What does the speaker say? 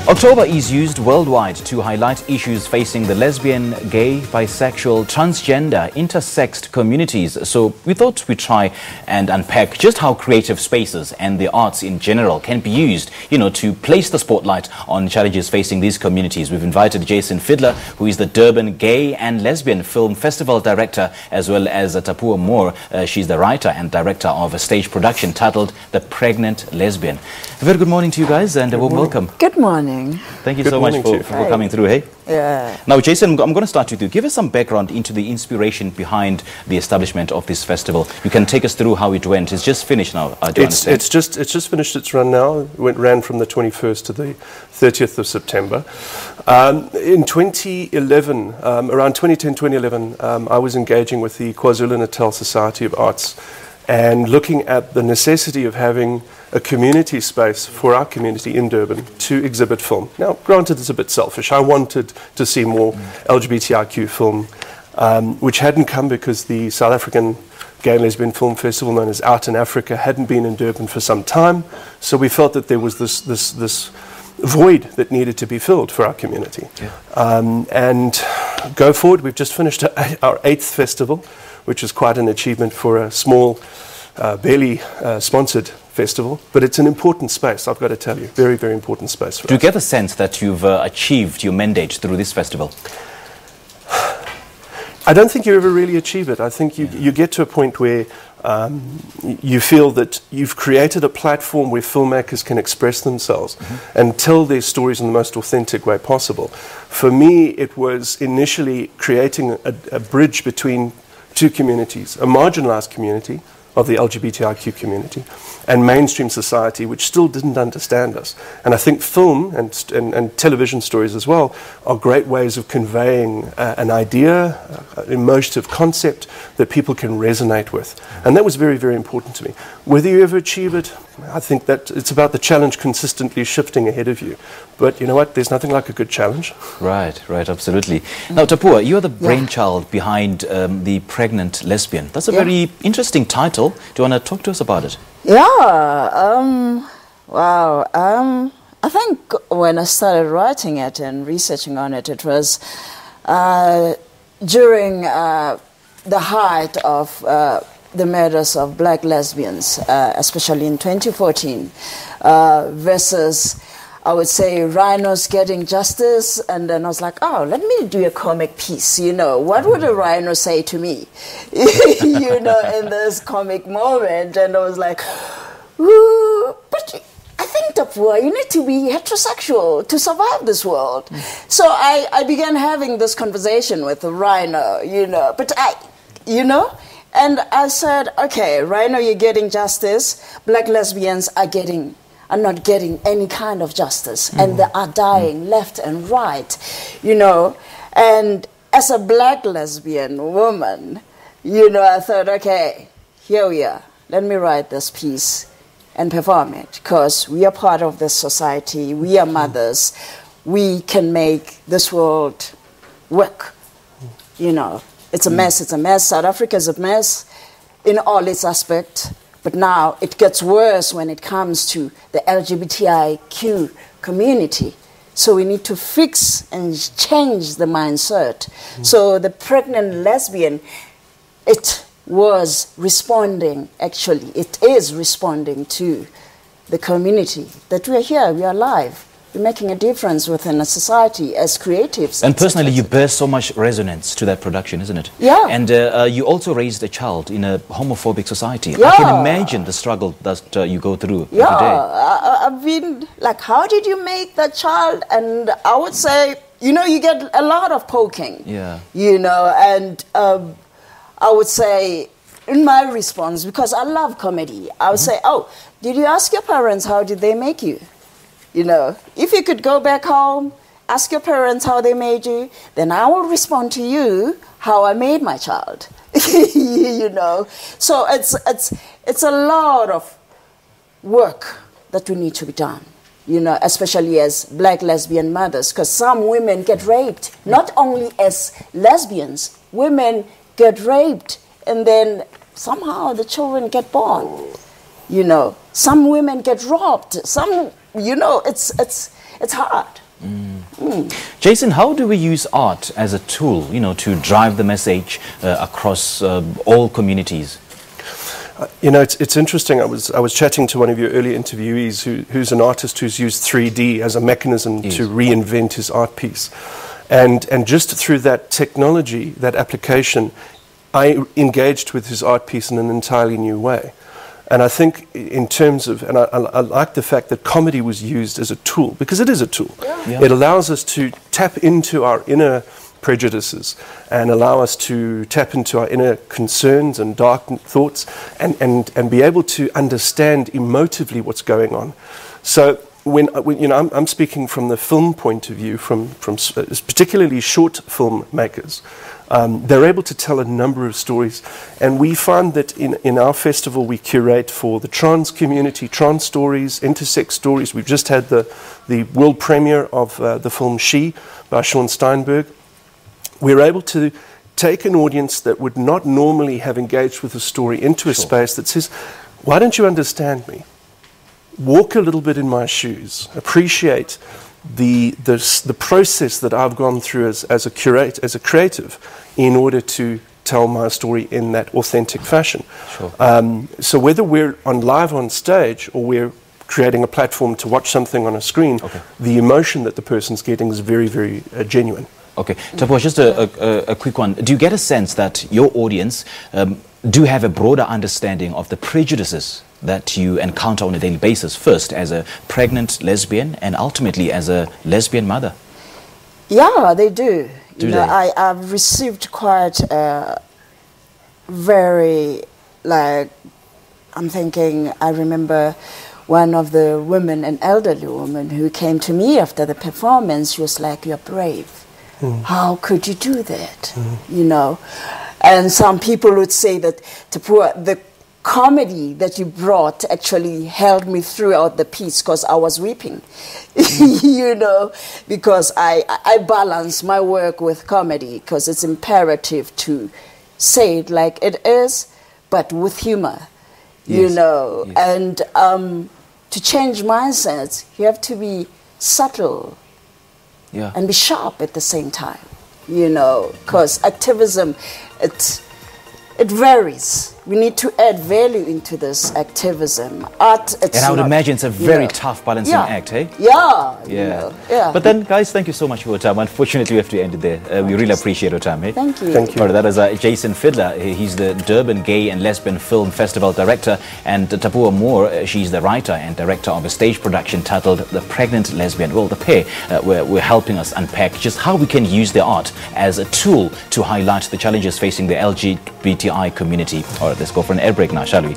October is used worldwide to highlight issues facing the lesbian, gay, bisexual, transgender, intersexed communities. So we thought we'd try and unpack just how creative spaces and the arts in general can be used, to place the spotlight on challenges facing these communities. We've invited Jason Fiddler, who is the Durban Gay and Lesbian Film Festival Director, as well as Tapuwa Moore. She's the writer and director of a stage production titled The Pregnant Lesbian. A very good morning to you guys and a warm welcome. Good morning. Thank you so much for coming through, hey? Yeah. Now, Jason, I'm going to start with you. Give us some background into the inspiration behind the establishment of this festival. You can take us through how it went. It's just finished now, I do understand. It's just finished its run now. It ran from the 21st to the 30th of September. In 2011, around 2010, 2011, I was engaging with the KwaZulu-Natal Society of Arts and looking at the necessity of having a community space for our community in Durban to exhibit film. Now, granted, it's a bit selfish. I wanted to see more LGBTIQ film, which hadn't come because the South African Gay and Lesbian Film Festival, known as Out in Africa, hadn't been in Durban for some time. So we felt that there was this void that needed to be filled for our community. Yeah. And go forward, we've just finished our 8th festival, which is quite an achievement for a small, barely sponsored festival, but it's an important space, I've got to tell you. Very, very important space for us. Do you get the sense that you've achieved your mandate through this festival? I don't think you ever really achieve it. I think you get to a point where you feel that you've created a platform where filmmakers can express themselves and tell their stories in the most authentic way possible. For me, it was initially creating a bridge between two communities, a marginalized community of the LGBTIQ community and mainstream society, which still didn't understand us. And I think film and television stories as well are great ways of conveying an idea, an emotive concept that people can resonate with. And that was very, very important to me. Whether you ever achieve it, I think that it's about the challenge consistently shifting ahead of you. But you know what? There's nothing like a good challenge. Right, absolutely. Now, Tapuwa, you're the brainchild behind the Pregnant Lesbian. That's a very interesting title. Do you want to talk to us about it? Yeah, wow. I think when I started writing it and researching on it, it was during the height of the murders of black lesbians, especially in 2014, versus, I would say, rhinos getting justice. And then I was like, oh, let me do a comic piece, What would a rhino say to me, in this comic moment? And I was like, ooh, but I think, Tapuwa, you need to be heterosexual to survive this world. So I began having this conversation with the rhino, but and I said, okay, rhino, you're getting justice. Black lesbians are not getting any kind of justice, and they are dying left and right, And as a black lesbian woman, I thought, okay, here we are. Let me write this piece and perform it, because we are part of this society. We are mothers. We can make this world work, It's a mess. It's a mess. South Africa is a mess in all its aspects. But now it gets worse when it comes to the LGBTIQ community. So we need to fix and change the mindset. So the Pregnant Lesbian, it was responding, actually, it is responding to the community that we are here, we are alive. We're making a difference within a society as creatives. And personally, you bear so much resonance to that production, isn't it? Yeah. And you also raised a child in a homophobic society. Yeah. I can imagine the struggle that you go through every day. I've been like, how did you make that child? And I would say, you get a lot of poking. Yeah. And I would say, in my response, because I love comedy, I would say, oh, did you ask your parents how did they make you? If you could go back home, ask your parents how they made you, then I will respond to you how I made my child. So it's a lot of work that we need to be done, especially as black lesbian mothers, because some women get raped, not only as lesbians, women get raped, and then somehow the children get born. You know, some women get robbed. Some, you know, it's hard. Jason, how do we use art as a tool, you know, to drive the message across all communities? You know, it's interesting. I was chatting to one of your early interviewees who's an artist who's used 3D as a mechanism to reinvent his art piece. And just through that technology, that application, I engaged with his art piece in an entirely new way. And I think in terms of, and I like the fact that comedy was used as a tool, because it is a tool. Yeah. It allows us to tap into our inner prejudices and allow us to tap into our inner concerns and dark thoughts and be able to understand emotively what's going on. So when you know, I'm speaking from the film point of view, from particularly short film makers. They're able to tell a number of stories, and we find that in our festival we curate for the trans community, trans stories, intersex stories. We've just had the world premiere of the film She by Sean Steinberg. We're able to take an audience that would not normally have engaged with a story into a space that says, why don't you understand me? Walk a little bit in my shoes, appreciate the process that I've gone through as a creative, in order to tell my story in that authentic fashion. Sure. So whether we're live on stage or we're creating a platform to watch something on a screen, the emotion that the person's getting is very, very genuine. Okay, Tapuwa, just a quick one. Do you get a sense that your audience do have a broader understanding of the prejudices that you encounter on a daily basis, first as a pregnant lesbian and ultimately as a lesbian mother? Yeah, they do. Do you they? know, I've received quite very, like, I'm thinking, I remember one of the women, an elderly woman who came to me after the performance. She was like, "You're brave. How could you do that?" You know, and some people would say that the comedy that you brought actually held me throughout the piece because I was weeping, you know, because I balance my work with comedy because it's imperative to say it like it is, but with humor, you know, and to change mindsets, you have to be subtle and be sharp at the same time, you know, because activism, it varies. We need to add value into this activism. Art, it's And I would not, imagine it's a very tough balancing act, eh? Yeah. You know, yeah. But then, guys, thank you so much for your time. Unfortunately, we have to end it there. We really appreciate your time, eh? Thank you. Thank you. All right, that was Jason Fiddler. He's the Durban Gay and Lesbian Film Festival Director. And Tapuwa Moore, she's the writer and director of a stage production titled The Pregnant Lesbian. Well, the pair were helping us unpack just how we can use their art as a tool to highlight the challenges facing the LGBTI community. All right, let's go for an air break now, shall we?